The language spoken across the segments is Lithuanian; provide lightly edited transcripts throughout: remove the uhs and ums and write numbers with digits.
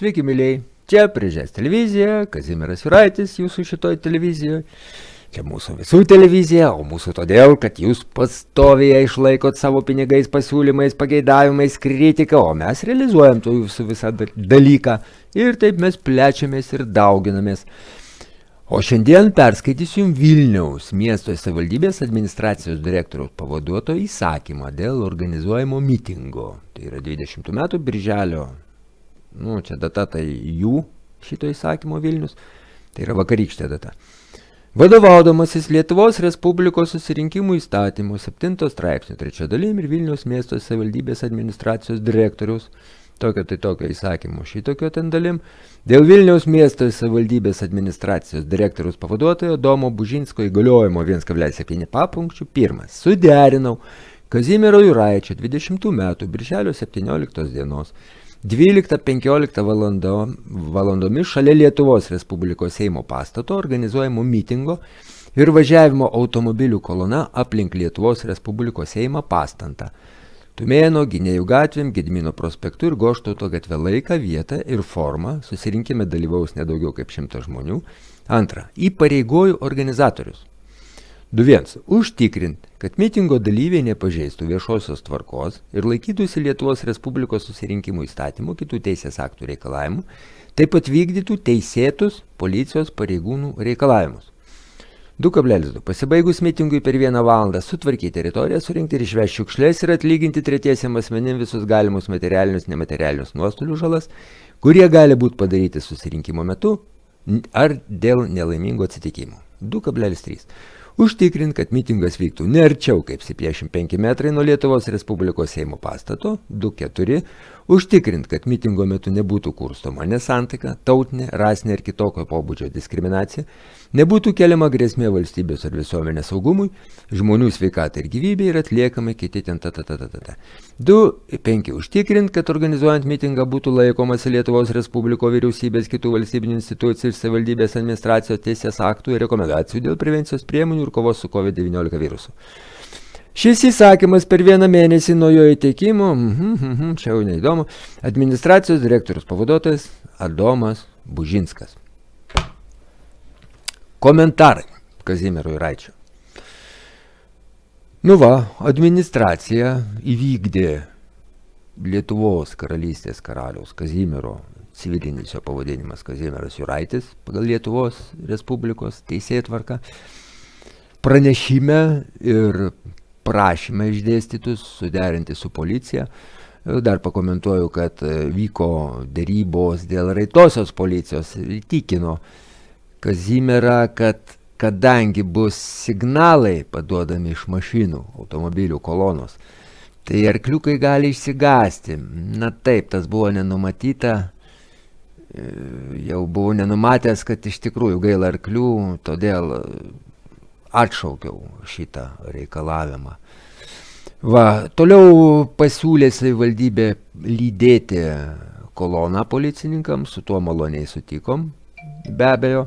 Sveiki, mėlyjei. Čia Prižės televizija, Kazimieras Juraitis jūsų šitoj televizijoje. Čia mūsų visų televizija, o mūsų todėl, kad jūs pastoviai išlaikot savo pinigais, pasiūlymais, pageidavimais, kritiką, o mes realizuojam tų jūsų visą dalyką. Ir taip mes plečiamės ir dauginamės. O šiandien perskaitysiu Vilniaus miesto savivaldybės administracijos direktoriaus pavaduotojo įsakymą dėl organizuojamo mitingo. Tai yra 20 metų birželio, čia data tai jų šito įsakymo Vilnius, tai yra vakarykštė data. Vadovaudamasis Lietuvos Respublikos susirinkimų įstatymų 7 straipsnio 3 dalim ir Vilniaus miesto savivaldybės administracijos direktoriaus tokio įsakymo šitokio ten dalim, dėl Vilniaus miesto savivaldybės administracijos direktoriaus pavaduotojo Domo Bužinsko įgaliojimo 1,7 papunkčių. Pirmas, suderinau Kazimiero Juraičio 20 metų birželio 17 dienos 12-15 valandomis šalia Lietuvos Respublikos Seimo pastato organizuojamo mitingo ir važiavimo automobilių kolona aplink Lietuvos Respublikos Seimą pastatą. Tumėno, Gynėjų gatvėm, Gedimino prospektu ir Goštauto gatve laiką, vietą ir formą. Susirinkime dalyvaus nedaugiau kaip 100 žmonių. Antra, įpareigoju organizatorius. 2.1. Užtikrint, kad mitingo dalyviai nepažeistų viešosios tvarkos ir laikytųsi Lietuvos Respublikos susirinkimų įstatymų, kitų teisės aktų reikalavimų, taip pat vykdytų teisėtus policijos pareigūnų reikalavimus. 2.2. Pasibaigus mitingui per 1 valandą sutvarkyti teritoriją, surinkti ir išvežti šiukšles ir atlyginti tretiesiem asmenim visus galimus materialinius, nematerialinius nuostolių žalas, kurie gali būti padaryti susirinkimo metu ar dėl nelaimingų atsitikimų. 2.3. Užtikrint, kad mitingas vyktų ne arčiau kaip 75 metrai nuo Lietuvos Respublikos Seimo pastato. 2.4. Užtikrint, kad mitingo metu nebūtų kurstoma nesantaika, tautinė, rasinė ir kitokio pobūdžio diskriminacija, nebūtų keliama grėsmė valstybės ar visuomenės saugumui, žmonių sveikatai ir gyvybei ir atliekama kiti ten . 2.5. Užtikrint, kad organizuojant mitingą būtų laikomasi Lietuvos Respubliko vyriausybės, kitų valstybinių institucijų ir savivaldybės administracijos teisės aktų ir rekomendacijų dėl prevencijos priemonių ir kovos su COVID-19 virusu. Šis įsakymas per 1 mėnesį nuo jo įteikimo, čia jau neįdomu, administracijos direktorius pavaduotojas Adomas Bužinskas. Komentarai Kazimiero Juraičio. Administracija įvykdė Lietuvos karalystės karaliaus Kazimiero, civilinis jo pavadinimas Kazimieras Juraitis, pagal Lietuvos Respublikos teisėtvarką, pranešime ir prašymą išdėstytus, suderinti su policija. Dar pakomentuoju, kad vyko derybos dėl raitosios policijos ir įtikino Kazimierą, kad kadangi bus signalai paduodami iš mašinų, automobilių kolonos, tai arkliukai gali išsigąsti. Na taip, tas buvo nenumatyta, jau buvau nenumatęs, kad iš tikrųjų gaila arklių, todėl atšaukiau šitą reikalavimą. Toliau pasiūlė savivaldybė lydėti koloną policininkams, su tuo maloniai sutikom, be abejo.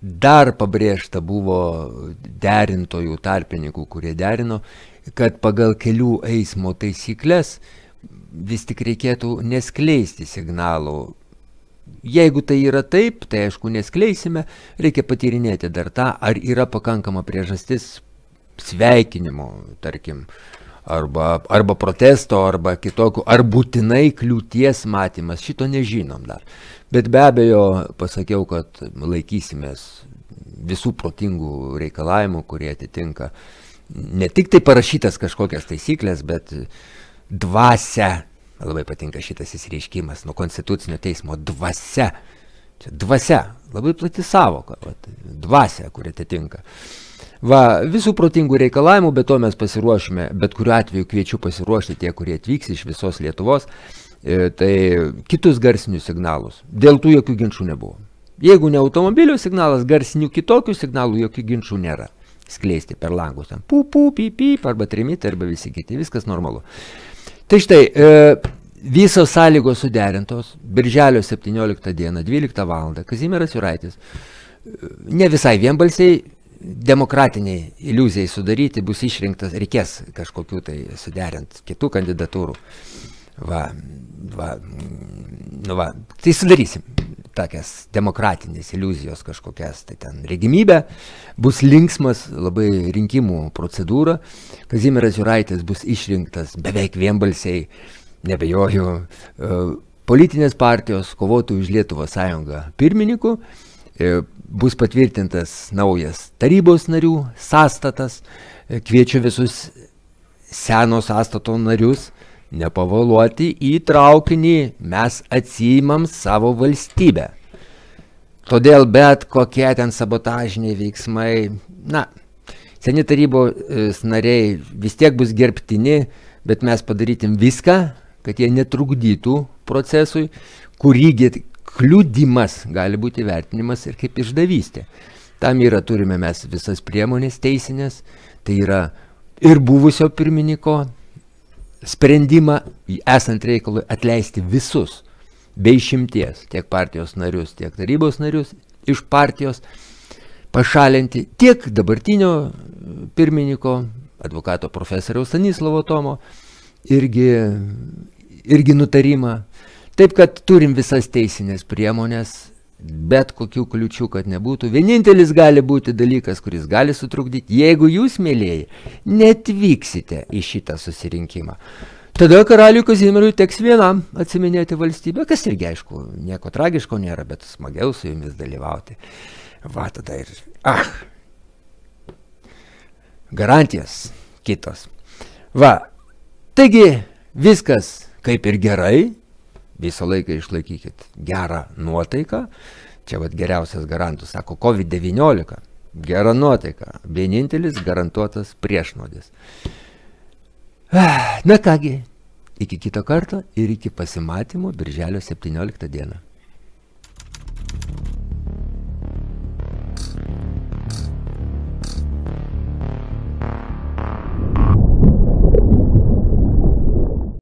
Dar pabrėžta buvo derintojų tarpininkų, kurie derino, kad pagal kelių eismo taisyklės vis tik reikėtų neskleisti signalų. Jeigu tai yra taip, tai aišku neskleisime, reikia patyrinėti dar tą, ar yra pakankama priežastis sveikinimo, tarkim, arba protesto, arba kitokių, ar būtinai kliūties matymas, šito nežinom dar. Bet be abejo pasakiau, kad laikysimės visų protingų reikalavimų, kurie atitinka ne tik tai parašytas kažkokias taisyklės, bet dvasia. Labai patinka šitas įsireiškimas nuo Konstitucinio teismo, dvasia. Čia dvasia, labai plati savoka, dvasia, kuri atitinka. Visų protingų reikalavimų, bet to mes pasiruošime, bet kuriuo atveju kviečiu pasiruošti tie, kurie atvyks iš visos Lietuvos, tai kitus garsinius signalus. Dėl tų jokių ginčų nebuvo. Jeigu ne automobilio signalas, garsinių kitokių signalų jokių ginčų nėra. Skleisti per langus, pip, arba trimitai, arba visi kiti, viskas normalu. Tai štai, visos sąlygos suderintos, birželio 17 dieną, 12 valandą, Kazimieras Juraitis, ne visai vienbalsiai, demokratiniai iliuzijai sudaryti, bus išrinktas, reikės kažkokių tai suderint kitų kandidatūrų. Tai sudarysim tokias demokratinės iliuzijos kažkokias, tai ten regimybė, bus linksmas labai rinkimų procedūra, Kazimieras Juraitis bus išrinktas beveik vienbalsiai, nebejoju, politinės partijos Kovotojų už Lietuvą sąjungą pirmininku, bus patvirtintas naujas tarybos narių sąstatas, kviečiu visus seno sąstato narius nepavėluoti į traukinį, mes atsiimam savo valstybę. Todėl bet kokie ten sabotažiniai veiksmai, seni tarybos nariai vis tiek bus gerbtini, bet mes padarytim viską, kad jie netrukdytų procesui, kurį kliudimas gali būti vertinimas ir kaip išdavystė. Tam turime mes visas priemonės teisinės, tai yra ir buvusio pirmininko sprendimą, esant reikalui, atleisti visus, be išimties, tiek partijos narius, tiek tarybos narius iš partijos, pašalinti tiek dabartinio pirmininko, advokato profesoriaus Stanislovo Tomo, irgi nutarimą. Taip, kad turim visas teisinės priemonės, bet kokių kliučių, kad nebūtų. Vienintelis gali būti dalykas, kuris gali sutrukdyti, jeigu jūs, mielieji, netvyksite į šitą susirinkimą. Tada karaliui Kazimierui teks vienam atsiminėti valstybę, kas irgi, aišku, nieko tragiško nėra, bet smagiau su jumis dalyvauti. Tada ir, garantijos kitos. Taigi, viskas kaip ir gerai. Visą laiką išlaikykit gerą nuotaiką. Čia geriausias garantus, sako COVID-19. Gera nuotaika. Vienintelis garantuotas priešnuodis. Na kągi, iki kito karto ir iki pasimatymo birželio 17 dieną.